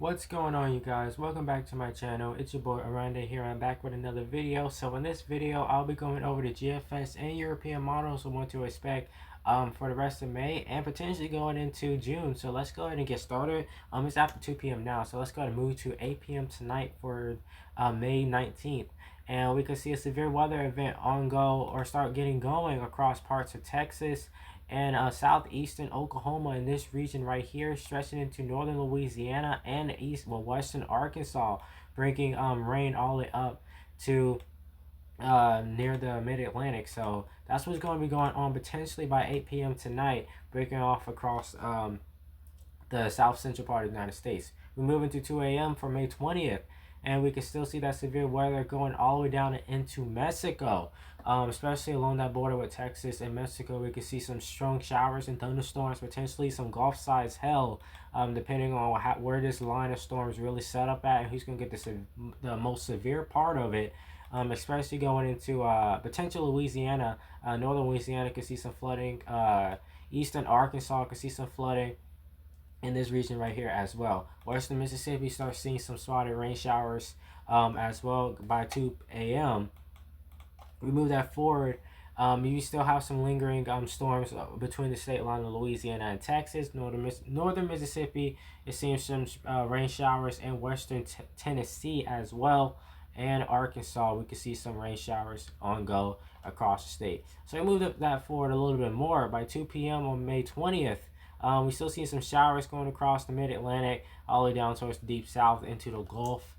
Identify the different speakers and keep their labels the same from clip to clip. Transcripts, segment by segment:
Speaker 1: What's going on, you guys? Welcome back to my channel. It's your boy Aranda here. I'm back with another video. So in this video, I'll be going over the GFS and European models and what to expect for the rest of May and potentially going into June. So let's go ahead and get started. It's after 2 p.m. now, so let's go ahead and move to 8 p.m. tonight for May 19th. And we can see a severe weather event on go or start getting going across parts of Texas and southeastern Oklahoma in this region right here, stretching into northern Louisiana and western Arkansas, bringing rain all the way up to near the mid-Atlantic. So that's what's going to be going on potentially by 8 p.m. tonight, breaking off across the south central part of the United States. We move into 2 a.m. for May 20th, and we can still see that severe weather going all the way down into Mexico, especially along that border with Texas and Mexico. We can see some strong showers and thunderstorms, potentially some Gulf-sized hail, depending on where this line of storms really set up at and who's going to get the most severe part of it. Especially going into potential Louisiana, northern Louisiana could see some flooding. Eastern Arkansas could see some flooding in this region right here as well. Western Mississippi starts seeing some spotted rain showers as well by 2 a.m. We move that forward. You still have some lingering storms between the state line of Louisiana and Texas. Northern Mississippi is seeing some rain showers, and western Tennessee as well. And Arkansas, we can see some rain showers on go across the state. So we moved that forward a little bit more. By 2 p.m. on May 20th, we still see some showers going across the mid-Atlantic, all the way down towards the deep south into the Gulf.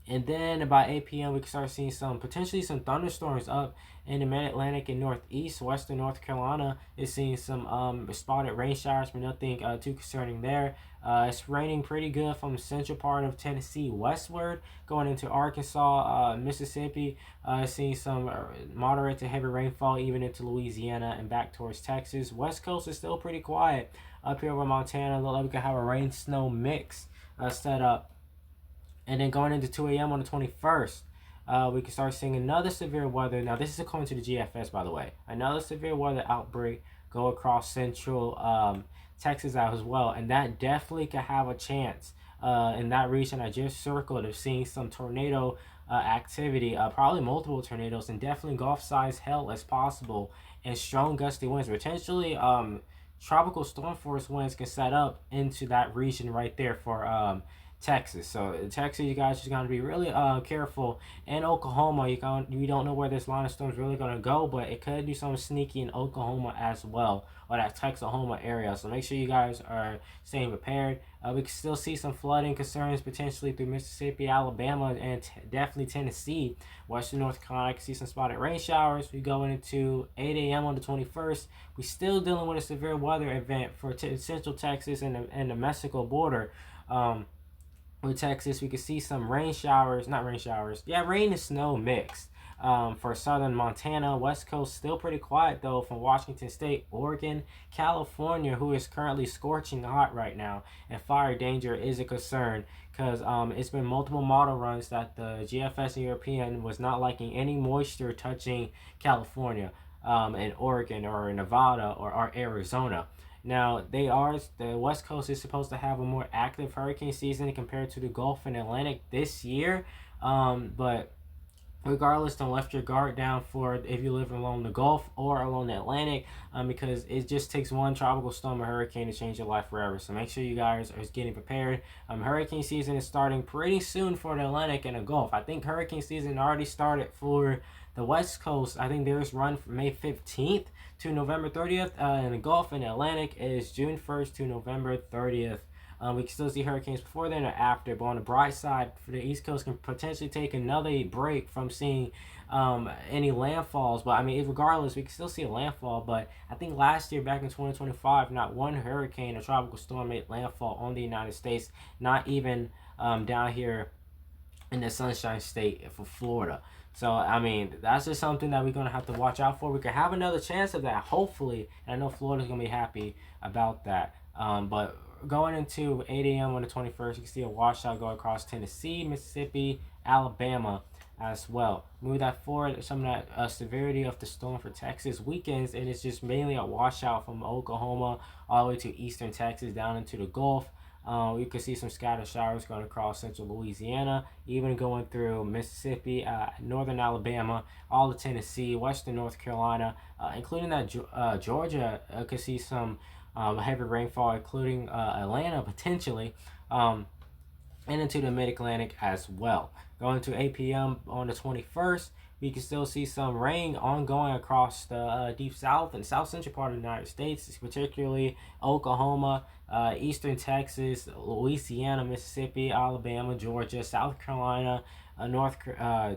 Speaker 1: And then by 8 p.m. we can start seeing potentially some thunderstorms up in the mid-Atlantic and northeast. Western North Carolina is seeing some spotted rain showers, but nothing too concerning there. It's raining pretty good from the central part of Tennessee westward, going into Arkansas, Mississippi. Seeing some moderate to heavy rainfall even into Louisiana and back towards Texas. West Coast is still pretty quiet. Up here over Montana, look like we could have a rain-snow mix set up. And then going into 2 a.m. on the 21st, we can start seeing another severe weather. Now, this is according to the GFS, by the way. Another severe weather outbreak go across central Texas as well. And that definitely could have a chance in that region I just circled of seeing some tornado activity, probably multiple tornadoes, and definitely Gulf-sized hail as possible, and strong gusty winds. Potentially tropical storm force winds can set up into that region right there for Texas. So Texas, you guys just gotta be really careful. And Oklahoma, you don't know where this line of storm is really gonna go, but it could do something sneaky in Oklahoma as well, or that Texahoma area. So make sure you guys are staying prepared. We can still see some flooding concerns potentially through Mississippi, Alabama, and definitely Tennessee. Western North Carolina, I can see some spotted rain showers. We go into 8 a.m. on the 21st. We still dealing with a severe weather event for central Texas and the Mexico border. With Texas, we can see some rain showers, not rain showers, yeah, rain and snow mixed. For southern Montana, West Coast still pretty quiet though from Washington State, Oregon, California, who is currently scorching hot right now, and fire danger is a concern because it's been multiple model runs that the GFS and European was not liking any moisture touching California and Oregon or Nevada or Arizona. Now, the West Coast is supposed to have a more active hurricane season compared to the Gulf and Atlantic this year. But regardless, don't let your guard down for if you live along the Gulf or along the Atlantic, because it just takes one tropical storm or hurricane to change your life forever. So make sure you guys are getting prepared. Hurricane season is starting pretty soon for the Atlantic and the Gulf. I think hurricane season already started for the West Coast. I think there's run from May 15th to November 30th, and the Gulf and the Atlantic is June 1st to November 30th. We can still see hurricanes before then or after, but on the bright side, for the East Coast can potentially take another break from seeing any landfalls. But I mean, regardless, we can still see a landfall. But I think last year, back in 2025, not one hurricane or tropical storm made landfall on the United States, not even down here in the Sunshine State for Florida. So, I mean, that's just something that we're going to have to watch out for. We could have another chance of that, hopefully. And I know Florida's going to be happy about that. But going into 8 a.m. on the 21st, you can see a washout go across Tennessee, Mississippi, Alabama as well. Move that forward, some of that severity of the storm for Texas weekends, and it's just mainly a washout from Oklahoma all the way to eastern Texas down into the Gulf. You can see some scattered showers going across central Louisiana, even going through Mississippi, northern Alabama, all of Tennessee, western North Carolina, including that Georgia. Could see some heavy rainfall, including Atlanta potentially. And into the mid-Atlantic as well. Going to 8 p.m. on the 21st, we can still see some rain ongoing across the deep south and south central part of the United States, particularly Oklahoma, eastern Texas, Louisiana, Mississippi, Alabama, Georgia, South Carolina,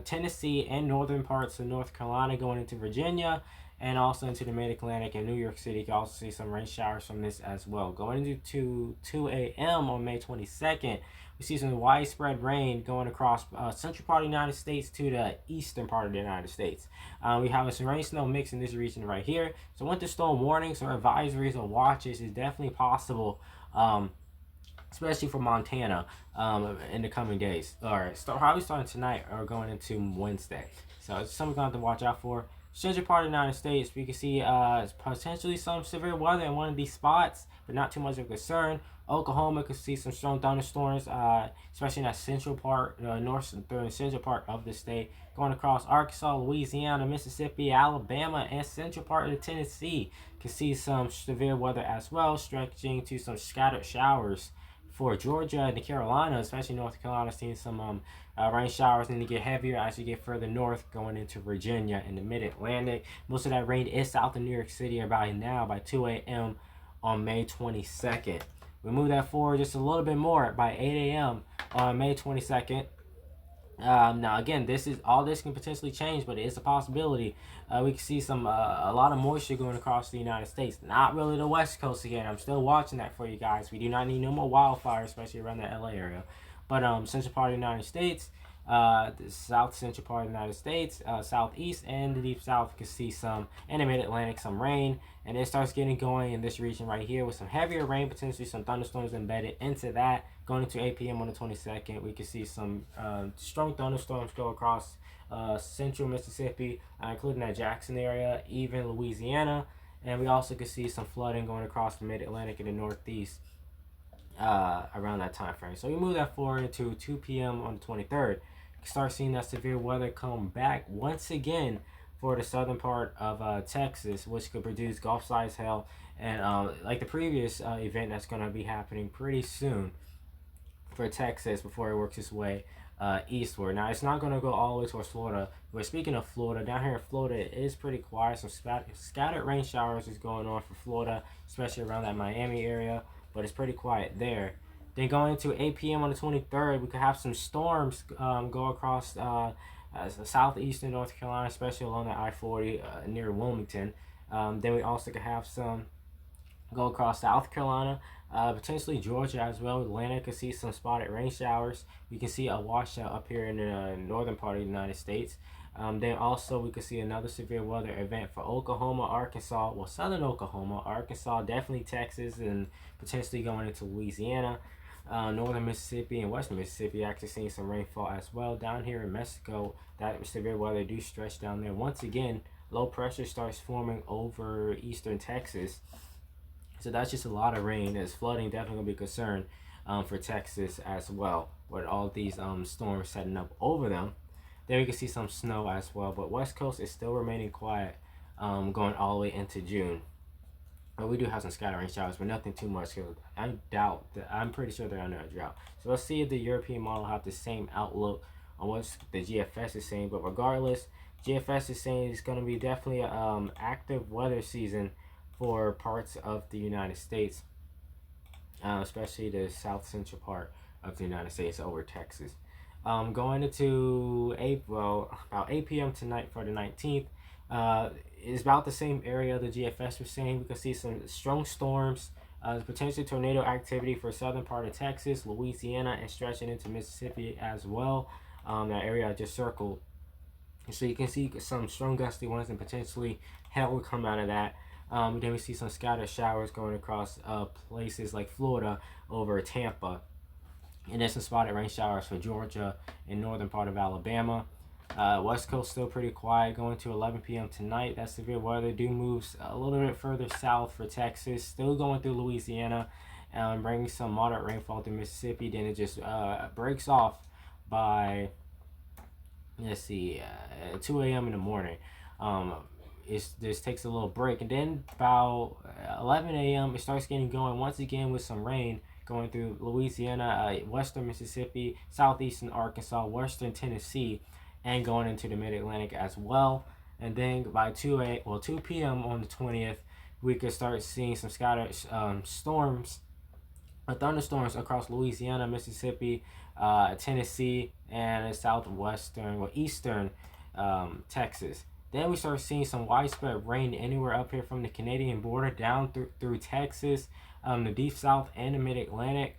Speaker 1: Tennessee, and northern parts of North Carolina, going into Virginia, and also into the mid-Atlantic and New York City. You can also see some rain showers from this as well. Going into 2 a.m. on May 22nd, we see some widespread rain going across central part of the United States to the eastern part of the United States. We have some rain snow mix in this region right here. So winter storm warnings or advisories or watches is definitely possible, especially for Montana in the coming days. Or probably starting tonight or going into Wednesday. So it's something we're going to have to watch out for. Central part of the United States, we can see potentially some severe weather in one of these spots, but not too much of a concern. Oklahoma could see some strong thunderstorms, especially in that central part, north and central part of the state, going across Arkansas, Louisiana, Mississippi, Alabama, and central part of Tennessee. Can see some severe weather as well, stretching to some scattered showers for Georgia and the Carolinas, especially North Carolina, seeing some rain showers need to get heavier as you get further north, going into Virginia and the mid-Atlantic. Most of that rain is south of New York City by 2 a.m. on May 22nd. We move that forward just a little bit more by 8 a.m. on May 22nd. Now again, this can potentially change, but it is a possibility. We can see a lot of moisture going across the United States. Not really the West Coast again. I'm still watching that for you guys. We do not need no more wildfires, especially around the LA area. But central part of the United States, the south central part of the United States, southeast and the deep south can see some, and the mid-Atlantic, some rain, and it starts getting going in this region right here with some heavier rain, potentially some thunderstorms embedded into that. Going into 8 p.m. on the 22nd, we can see some strong thunderstorms go across central Mississippi, including that Jackson area, even Louisiana, and we also can see some flooding going across the mid-Atlantic and the northeast around that time frame. So we move that forward to 2 p.m. on the 23rd. You can start seeing that severe weather come back once again for the southern part of Texas, which could produce Gulf-sized hail, and like the previous event that's going to be happening pretty soon for Texas before it works its way eastward. Now, it's not going to go all the way towards Florida. But speaking of Florida, down here in Florida, it is pretty quiet. Some scattered rain showers is going on for Florida, especially around that Miami area, but it's pretty quiet there. Then going into 8 p.m. on the 23rd, we could have some storms go across southeastern North Carolina, especially along the I-40 near Wilmington. Then we also could have some go across South Carolina, potentially Georgia as well. Atlanta could see some spotted rain showers. We can see a washout up here in the northern part of the United States. Then also we could see another severe weather event for Oklahoma, Arkansas, well, southern Oklahoma, Arkansas, definitely Texas, and potentially going into Louisiana. Northern Mississippi and western Mississippi actually seeing some rainfall as well. Down here in Mexico, that severe weather do stretch down there. Once again, low pressure starts forming over eastern Texas. So that's just a lot of rain. There's flooding, definitely going to be a concern for Texas as well, with all these storms setting up over them. There you can see some snow as well, but West Coast is still remaining quiet going all the way into June. But we do have some scattering showers, but nothing too much. I'm pretty sure they're under a drought. So let's see if the European model have the same outlook on what the GFS is saying. But regardless, GFS is saying it's going to be definitely an active weather season for parts of the United States, especially the south central part of the United States over Texas. Going into April, about 8 p.m. tonight for the 19th, is about the same area the GFS was saying. We can see some strong storms, potentially tornado activity for southern part of Texas, Louisiana, and stretching into Mississippi as well. That area I just circled. So you can see some strong gusty winds and potentially hail will come out of that. Then we see some scattered showers going across places like Florida over Tampa. And then some spotted rain showers for Georgia and northern part of Alabama. West Coast still pretty quiet going to 11 p.m. tonight. That severe weather moves a little bit further south for Texas. Still going through Louisiana bringing some moderate rainfall through Mississippi. Then it just breaks off by, let's see, 2 a.m. in the morning. It just takes a little break, and then about 11 a.m. it starts getting going once again with some rain going through Louisiana, western Mississippi, southeastern Arkansas, western Tennessee, and going into the mid-Atlantic as well. And then by 2 p.m. on the 20th, we could start seeing some scattered storms, thunderstorms across Louisiana, Mississippi, Tennessee, and eastern Texas. Then we start seeing some widespread rain anywhere up here from the Canadian border down through Texas, the deep south, and the mid-Atlantic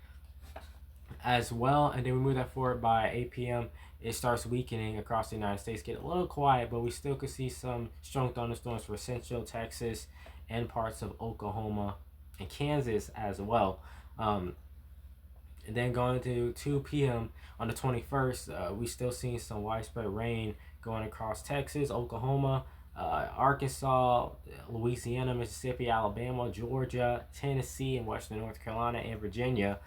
Speaker 1: as well. And then we move that forward by 8 p.m. It starts weakening across the United States, get a little quiet, but we still could see some strong thunderstorms for central Texas and parts of Oklahoma and Kansas as well. And then going to 2 p.m. on the 21st, we still seeing some widespread rain going across Texas, Oklahoma, Arkansas, Louisiana, Mississippi, Alabama, Georgia, Tennessee, and western North Carolina and Virginia.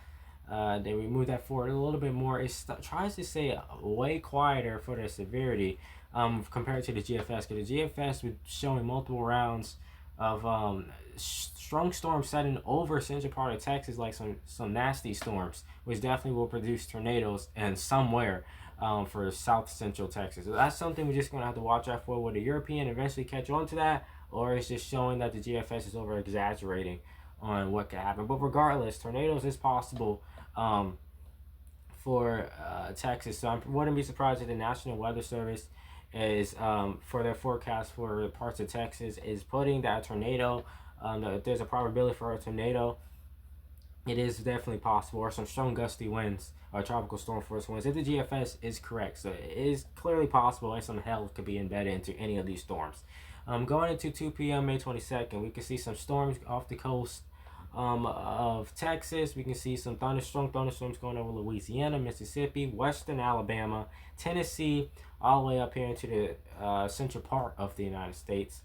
Speaker 1: Then we move that forward a little bit more. It tries to stay way quieter for the severity compared to the GFS. Because the GFS was showing multiple rounds of strong storms setting over central part of Texas, like some nasty storms, which definitely will produce tornadoes and somewhere for south central Texas. So that's something we're just going to have to watch out for. Will the European eventually catch on to that, or it's just showing that the GFS is over exaggerating on what could happen? But regardless, tornadoes is possible for Texas. So I wouldn't be surprised if the National Weather Service is for their forecast for parts of Texas is putting that tornado. If there's a probability for a tornado, it is definitely possible, or some strong gusty winds or tropical storm force winds if the GFS is correct. So it is clearly possible, and some hail could be embedded into any of these storms. Going into 2 p.m. May 22nd, we can see some storms off the coast of Texas. We can see some strong thunderstorms going over Louisiana, Mississippi, western Alabama, Tennessee, all the way up here into the central part of the United States.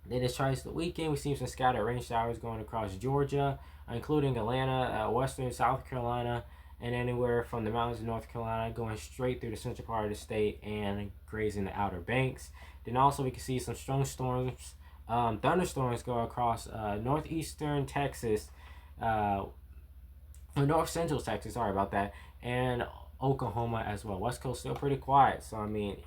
Speaker 1: Then it tries the weekend. We see some scattered rain showers going across Georgia, including Atlanta, western South Carolina, and anywhere from the mountains of North Carolina, going straight through the central part of the state and grazing the Outer Banks. Then also we can see some strong storms, thunderstorms go across northeastern Texas, north central Texas, sorry about that, and Oklahoma as well. West Coast still pretty quiet, so I mean,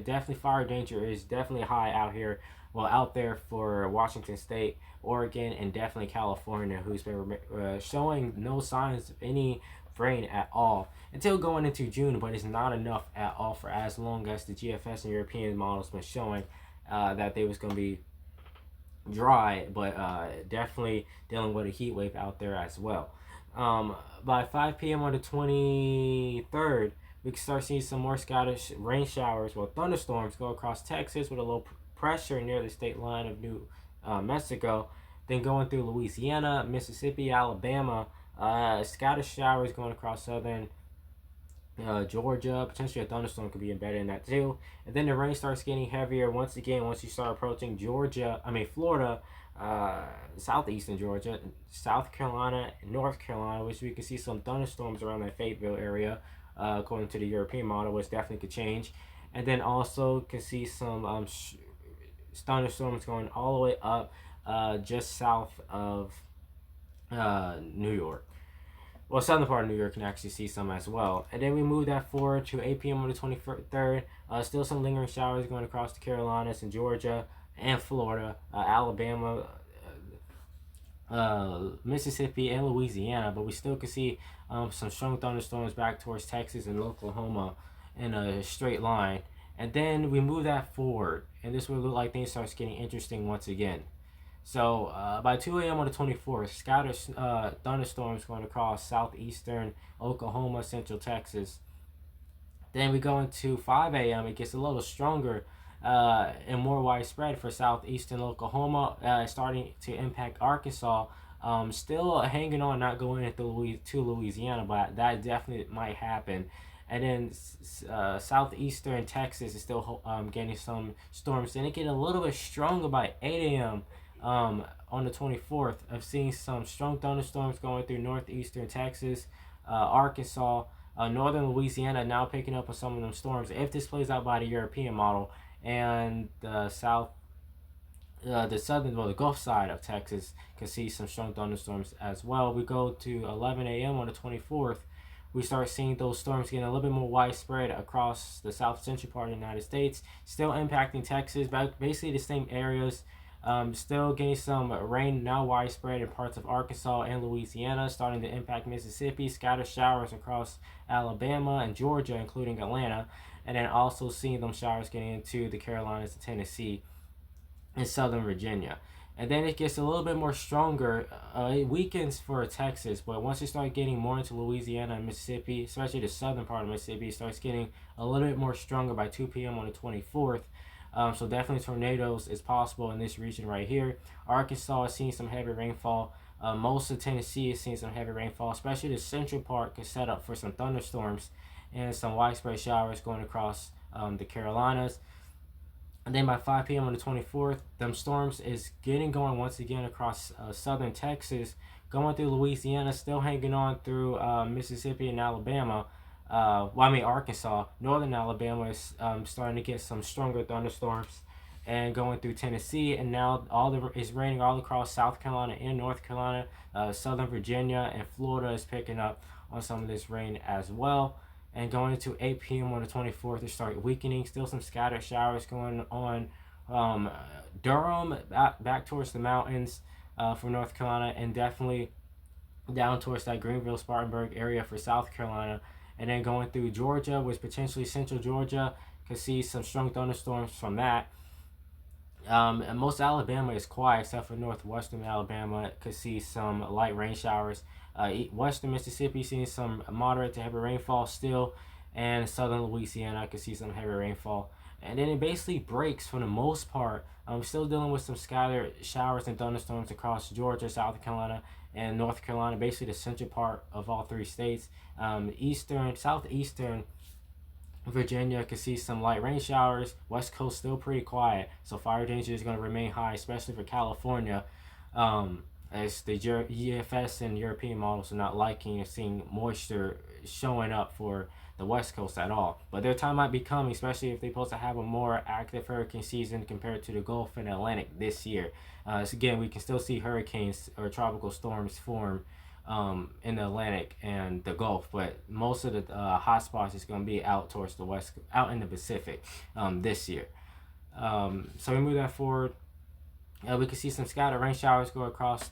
Speaker 1: definitely fire danger is definitely high out here. Well, out there for Washington State, Oregon, and definitely California, who's been showing no signs of any rain at all until going into June, but it's not enough at all for as long as the GFS and European models been showing that they was going to be dry, but definitely dealing with a heat wave out there as well. By 5 p.m. on the 23rd, we can start seeing some more scattered rain showers, thunderstorms go across Texas with a low pressure near the state line of New Mexico, then going through Louisiana, Mississippi, Alabama, scattered showers going across southern Georgia. Potentially a thunderstorm could be embedded in that too. And then the rain starts getting heavier once again once you start approaching Florida, southeastern Georgia, South Carolina, and North Carolina, which we can see some thunderstorms around that Fayetteville area, according to the European model, which definitely could change. And then also can see some thunderstorms going all the way up just south of New York. Well, southern part of New York can actually see some as well. And then we move that forward to 8 p.m. on the 23rd. Still some lingering showers going across the Carolinas and Georgia and Florida, Alabama, Mississippi, and Louisiana. But we still can see some strong thunderstorms back towards Texas and Oklahoma in a straight line. And then we move that forward, and this will look like things starts getting interesting once again. So by 2 a.m. on the 24th, scattered thunderstorms going across southeastern Oklahoma, central Texas. Then we go into 5 a.m. It gets a little stronger and more widespread for southeastern Oklahoma, starting to impact Arkansas. Still hanging on, not going into to Louisiana, but that definitely might happen. And then southeastern Texas is still getting some storms. Then it get a little bit stronger by 8 a.m. on the 24th of seeing some strong thunderstorms going through northeastern Texas, Arkansas, northern Louisiana now picking up on some of them storms. If this plays out by the European model, and the southern, well, the Gulf side of Texas can see some strong thunderstorms as well. We go to 11 a.m. on the 24th. We start seeing those storms getting a little bit more widespread across the south central part of the United States, still impacting Texas, but basically the same areas. Still getting some rain now widespread in parts of Arkansas and Louisiana, starting to impact Mississippi, scattered showers across Alabama and Georgia, including Atlanta, and then also seeing them showers getting into the Carolinas and Tennessee and Southern Virginia. And then it gets a little bit more stronger. It weakens for Texas, but once you start getting more into Louisiana and Mississippi, especially the southern part of Mississippi, it starts getting a little bit more stronger by 2 p.m. on the 24th. So definitely tornadoes is possible in this region right here. Arkansas is seeing some heavy rainfall. Most of Tennessee is seeing some heavy rainfall, especially the central part is set up for some thunderstorms and some widespread showers going across the Carolinas. And then by 5 p.m. on the 24th, them storms is getting going once again across southern Texas, going through Louisiana, still hanging on through Mississippi and Alabama. Arkansas. Northern Alabama is starting to get some stronger thunderstorms and going through Tennessee. And now it's raining all across South Carolina and North Carolina. Southern Virginia and Florida is picking up on some of this rain as well. And going into 8 p.m. on the 24th, it started weakening. Still some scattered showers going on. Durham, back towards the mountains for North Carolina, and definitely down towards that Greenville, Spartanburg area for South Carolina. And then going through Georgia, which potentially central Georgia, could see some strong thunderstorms from that. And most Alabama is quiet, except for northwestern Alabama, could see some light rain showers. Western Mississippi seeing some moderate to heavy rainfall still, and southern Louisiana could see some heavy rainfall. And then it basically breaks for the most part. I'm still dealing with some scattered showers and thunderstorms across Georgia, South Carolina, and North Carolina, basically the central part of all three states. Southeastern Virginia could see some light rain showers. West Coast still pretty quiet, so fire danger is going to remain high, especially for California. As the GFS and European models are not liking seeing moisture showing up for the West Coast at all. But their time might be coming, especially if they're supposed to have a more active hurricane season compared to the Gulf and Atlantic this year. So again, we can still see hurricanes or tropical storms form in the Atlantic and the Gulf, but most of the hot spots is going to be out towards the west, out in the Pacific this year. So we move that forward. We can see some scattered rain showers go across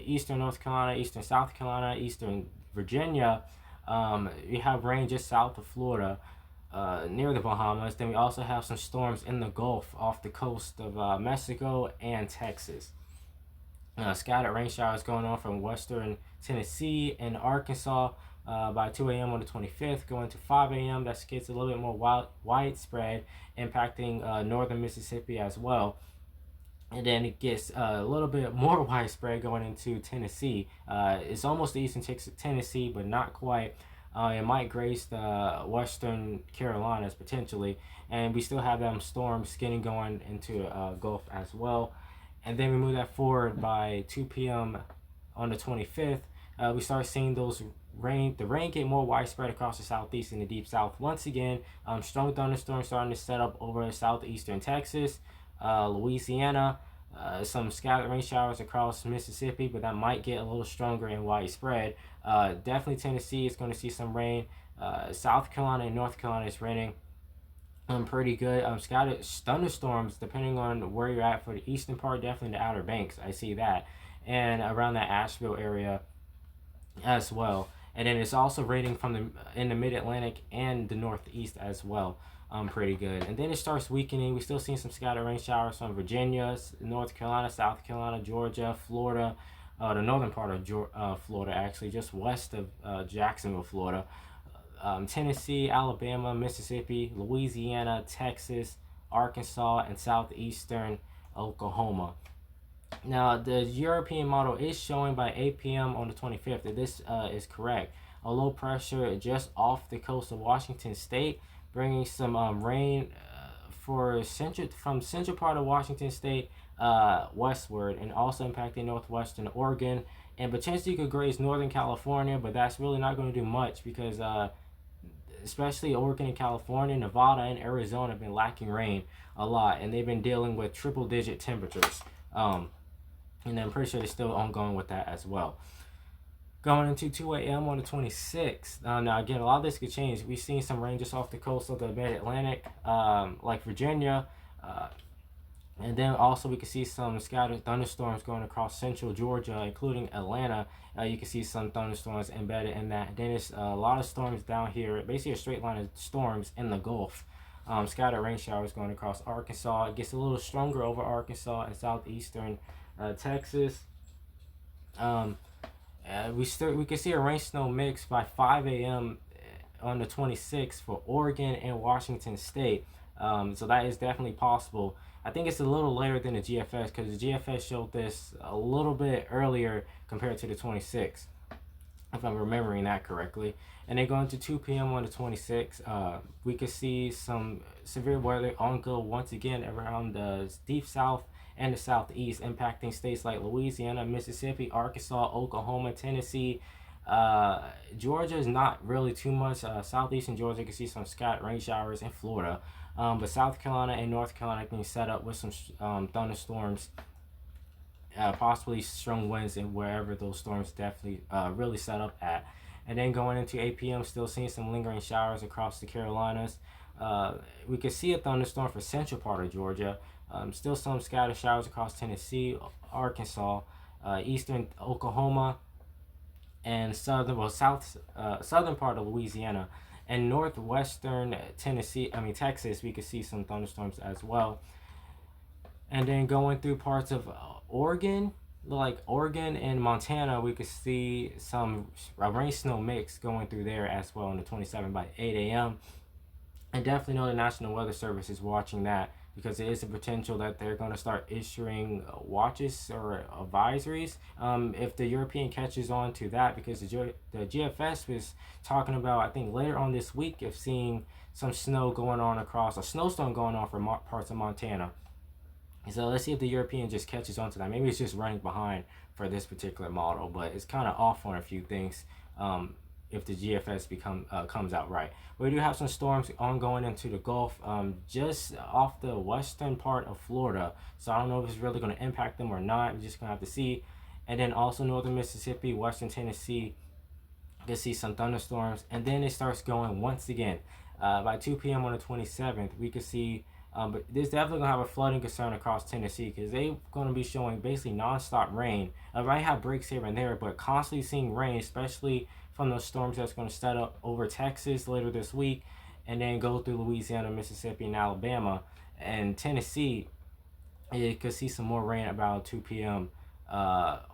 Speaker 1: eastern North Carolina, eastern South Carolina, eastern Virginia. We have rain just south of Florida, near the Bahamas. Then we also have some storms in the Gulf off the coast of Mexico and Texas. Scattered rain showers going on from western Tennessee and Arkansas by 2 a.m. on the 25th, going to 5 a.m. That gets a little bit more widespread, impacting northern Mississippi as well. And then it gets a little bit more widespread going into Tennessee. It's almost the eastern Tennessee, but not quite. It might grace the western Carolinas potentially. And we still have them storms getting going into Gulf as well. And then we move that forward by 2 p.m. on the 25th. We start seeing the rain get more widespread across the southeast and the deep south. Once again, strong thunderstorms starting to set up over southeastern Texas, Louisiana, some scattered rain showers across Mississippi, but that might get a little stronger and widespread. Definitely Tennessee is going to see some rain. South Carolina and North Carolina is raining pretty good. Scattered thunderstorms depending on where you're at for the eastern part, definitely the Outer Banks. I see that, and around that Asheville area as well. And then it's also raining in the Mid-Atlantic and the Northeast as well. Pretty good. And then it starts weakening. We're still seeing some scattered rain showers from Virginia, North Carolina, South Carolina, Georgia, Florida, the northern part of Florida, actually, just west of Jacksonville, Florida. Tennessee, Alabama, Mississippi, Louisiana, Texas, Arkansas, and southeastern Oklahoma. Now, the European model is showing by 8 p.m. on the 25th that this is correct. A low pressure just off the coast of Washington State, bringing some rain from central part of Washington State westward, and also impacting northwestern Oregon, and potentially could graze northern California, but that's really not going to do much because especially Oregon and California, Nevada and Arizona have been lacking rain a lot, and they've been dealing with triple-digit temperatures. And I'm pretty sure they're still ongoing with that as well. Going into 2 a.m. on the 26th. Now, again, a lot of this could change. We've seen some rain just off the coast of the mid-Atlantic, like Virginia. And then also we can see some scattered thunderstorms going across central Georgia, including Atlanta. You can see some thunderstorms embedded in that. Then there's a lot of storms down here, basically a straight line of storms in the Gulf. Scattered rain showers going across Arkansas. It gets a little stronger over Arkansas and southeastern Texas. We can see a rain snow mix by 5 a.m. on the 26th for Oregon and Washington State. So that is definitely possible. I think it's a little later than the GFS because the GFS showed this a little bit earlier compared to the 26th, if I'm remembering that correctly. And then going to 2 p.m. on the 26th, we could see some severe weather on go once again around the deep south and the southeast, impacting states like Louisiana, Mississippi, Arkansas, Oklahoma, Tennessee. Georgia is not really too much. Southeastern Georgia, you can see some scattered rain showers in Florida. But South Carolina and North Carolina can set up with some thunderstorms, possibly strong winds, and wherever those storms definitely really set up at. And then going into 8 p.m., still seeing some lingering showers across the Carolinas. We could see a thunderstorm for central part of Georgia. Still some scattered showers across Tennessee, Arkansas, eastern Oklahoma, and southern part of Louisiana. And northwestern Texas, we could see some thunderstorms as well. And then going through parts of Oregon, like Oregon and Montana, we could see some rain snow mix going through there as well on the 27th by 8 a.m. And definitely know the National Weather Service is watching that because it is a potential that they're going to start issuing watches or advisories if the European catches on to that, because the GFS was talking about, I think later on this week, of seeing some snow going on across, a snowstorm going on for parts of Montana. So let's see if the European just catches on to that. Maybe it's just running behind for this particular model, but it's kind of off on a few things if the GFS comes out right. We do have some storms ongoing into the Gulf, just off the western part of Florida. So I don't know if it's really going to impact them or not. We're just going to have to see. And then also northern Mississippi, western Tennessee, you can see some thunderstorms. And then it starts going once again. By 2 p.m. on the 27th, we could see, but there's definitely going to have a flooding concern across Tennessee because they're going to be showing basically nonstop rain. Might have breaks here and there, but constantly seeing rain, especially from those storms that's going to set up over Texas later this week and then go through Louisiana, Mississippi, and Alabama. And Tennessee, you could see some more rain about 2 p.m.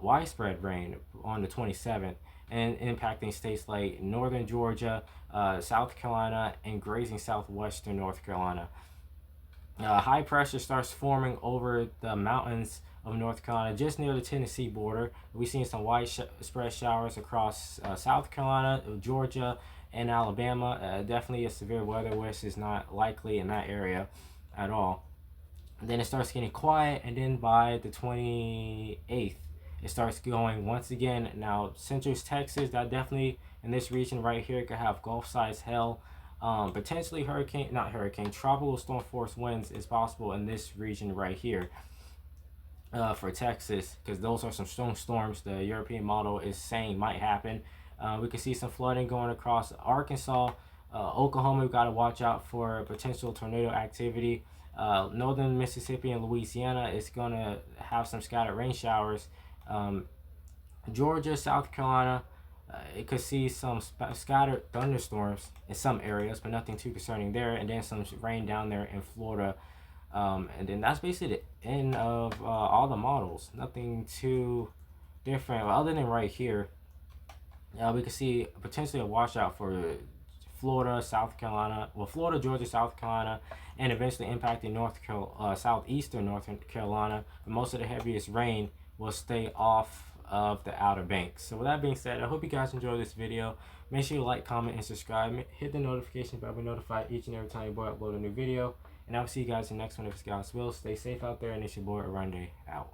Speaker 1: Widespread rain on the 27th and impacting states like northern Georgia, South Carolina, and grazing southwestern North Carolina. High pressure starts forming over the mountains of North Carolina, just near the Tennessee border. We've seen some widespread showers across South Carolina, Georgia, and Alabama. Definitely a severe weather which is not likely in that area at all. And then it starts getting quiet, and then by the 28th, it starts going once again. Now, central Texas, that definitely in this region right here could have Gulf-sized hail. Potentially tropical storm force winds is possible in this region right here for Texas, because those are some strong storms the European model is saying might happen. We can see some flooding going across Arkansas, Oklahoma. We've got to watch out for potential tornado activity. Northern Mississippi and Louisiana is going to have some scattered rain showers. Georgia, South Carolina, it could see some scattered thunderstorms in some areas, but nothing too concerning there. And then some rain down there in Florida. And then that's basically the end of all the models. Nothing too different, other than right here. We could see potentially a washout for Florida, South Carolina. Well, Florida, Georgia, South Carolina, and eventually impacting southeastern North Carolina. But most of the heaviest rain will stay off of the Outer Banks. So with that being said, I hope you guys enjoyed this video. Make sure you like, comment, and subscribe. Hit the notification bell to be notified each and every time you upload a new video. And I'll see you guys in the next one if it's God's will. Stay safe out there, and it's your boy Arande out.